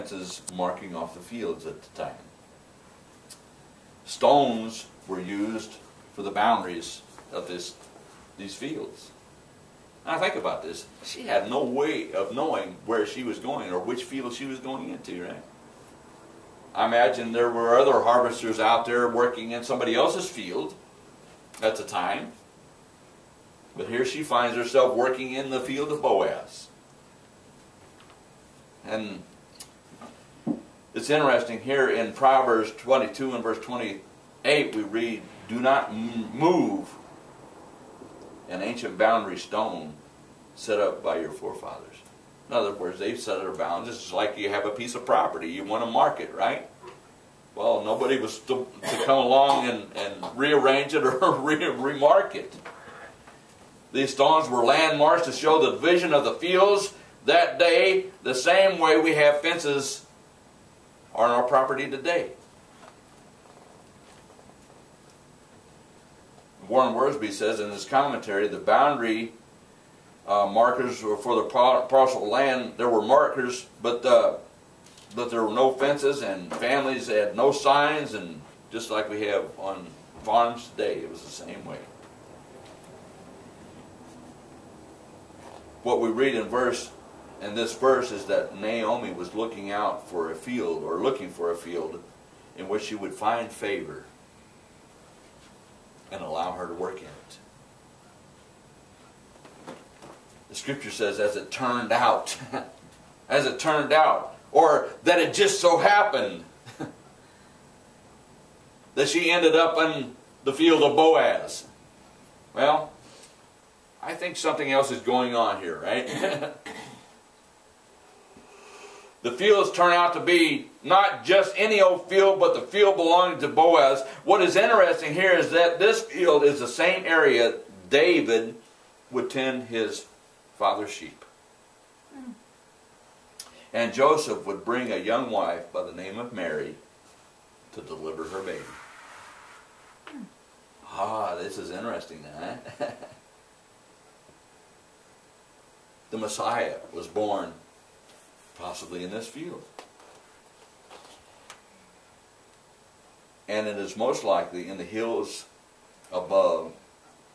fences marking off the fields at the time. Stones were used for the boundaries of these fields. Now think about this. She had no way of knowing where she was going or which field she was going into, right? I imagine there were other harvesters out there working in somebody else's field at the time. But here she finds herself working in the field of Boaz. And it's interesting here in Proverbs 22 and verse 28 we read, "Do not move an ancient boundary stone set up by your forefathers." In other words, they've set their boundaries. It's like you have a piece of property. You want to mark it, right? Well, nobody was to come along and rearrange it or remark it. These stones were landmarks to show the division of the fields that day, the same way we have fences on our property today. Warren Wiersbe says in his commentary, the boundary markers were for the parcel of land. There were markers, but there were no fences, and families had no signs, and just like we have on farms today, it was the same way. What we read in this verse is that Naomi was looking out for a field, or looking for a field in which she would find favor and allow her to work in it. The scripture says, as it turned out, as it turned out, or that it just so happened that she ended up in the field of Boaz. Well, I think something else is going on here, right? The fields turn out to be not just any old field, but the field belonging to Boaz. What is interesting here is that this field is the same area David would tend his father's sheep. And Joseph would bring a young wife by the name of Mary to deliver her baby. Ah, this is interesting, huh? The Messiah was born possibly in this field. And it is most likely in the hills above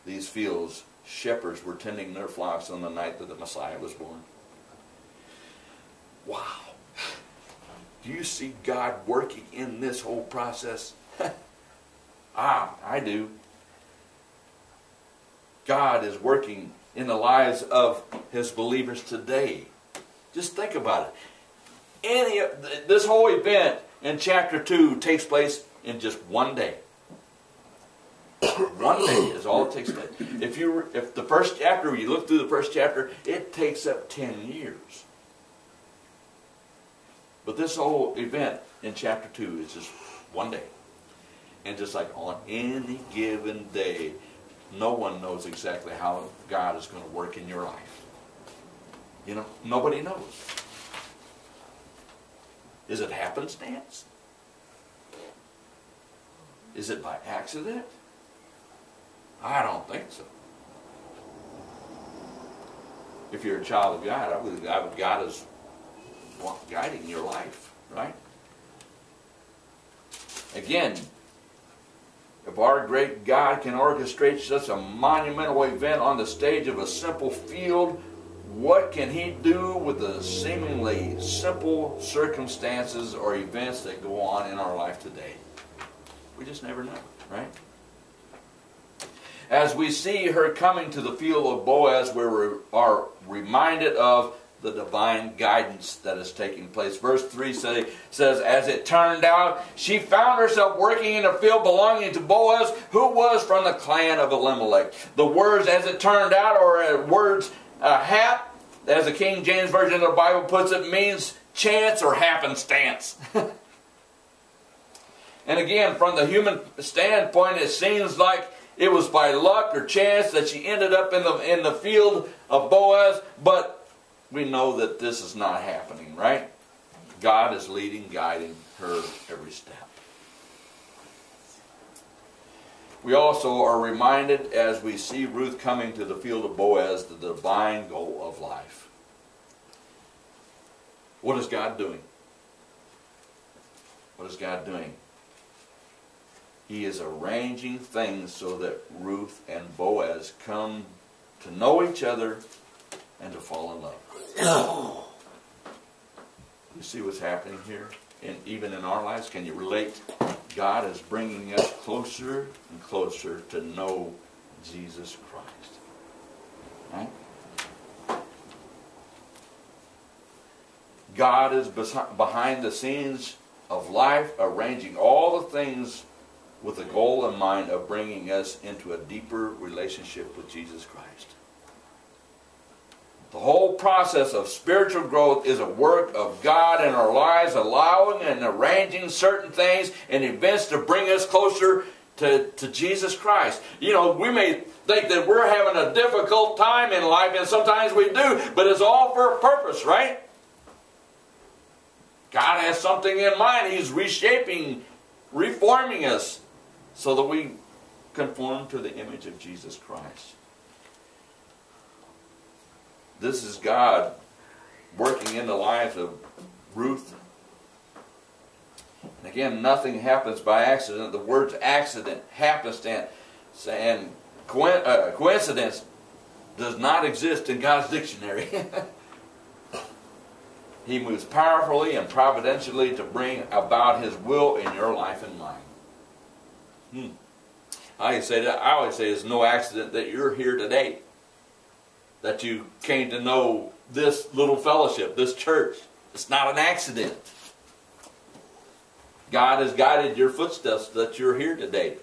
these fields, shepherds were tending their flocks on the night that the Messiah was born. Wow. Do you see God working in this whole process? I do. God is working in the lives of His believers today. Just think about it. This whole event in chapter 2 takes place in just one day. One day is all it takes place. If the first chapter, you look through the first chapter, it takes up 10 years. But this whole event in chapter 2 is just one day. And just like on any given day, no one knows exactly how God is going to work in your life. You know, nobody knows. Is it happenstance? Is it by accident? I don't think so. If you're a child of God, I believe God is guiding your life, right? Again, if our great God can orchestrate such a monumental event on the stage of a simple field, what can He do with the seemingly simple circumstances or events that go on in our life today? We just never know, right? As we see her coming to the field of Boaz, we are reminded of the divine guidance that is taking place. Verse 3 says, as it turned out, she found herself working in a field belonging to Boaz, who was from the clan of Elimelech. The words "as it turned out," or words hap, as the King James Version of the Bible puts it, means chance or happenstance. And again, from the human standpoint, it seems like it was by luck or chance that she ended up in the field of Boaz, but we know that this is not happening, right? God is leading, guiding her every step. We also are reminded as we see Ruth coming to the field of Boaz, the divine goal of life. What is God doing? What is God doing? He is arranging things so that Ruth and Boaz come to know each other and to fall in love. You see what's happening here? And even in our lives, can you relate? God is bringing us closer and closer to know Jesus Christ. Right? God is behind the scenes of life, arranging all the things with the goal in mind of bringing us into a deeper relationship with Jesus Christ. The whole process of spiritual growth is a work of God in our lives, allowing and arranging certain things and events to bring us closer to Jesus Christ. You know, we may think that we're having a difficult time in life, and sometimes we do, but it's all for a purpose, right? God has something in mind. He's reshaping, reforming us so that we conform to the image of Jesus Christ. This is God working in the lives of Ruth. And again, nothing happens by accident. The words accident, happenstance, and coincidence does not exist in God's dictionary. He moves powerfully and providentially to bring about His will in your life and mine. I always say it's no accident that you're here today. That you came to know this little fellowship, this church. It's not an accident. God has guided your footsteps that you're here today.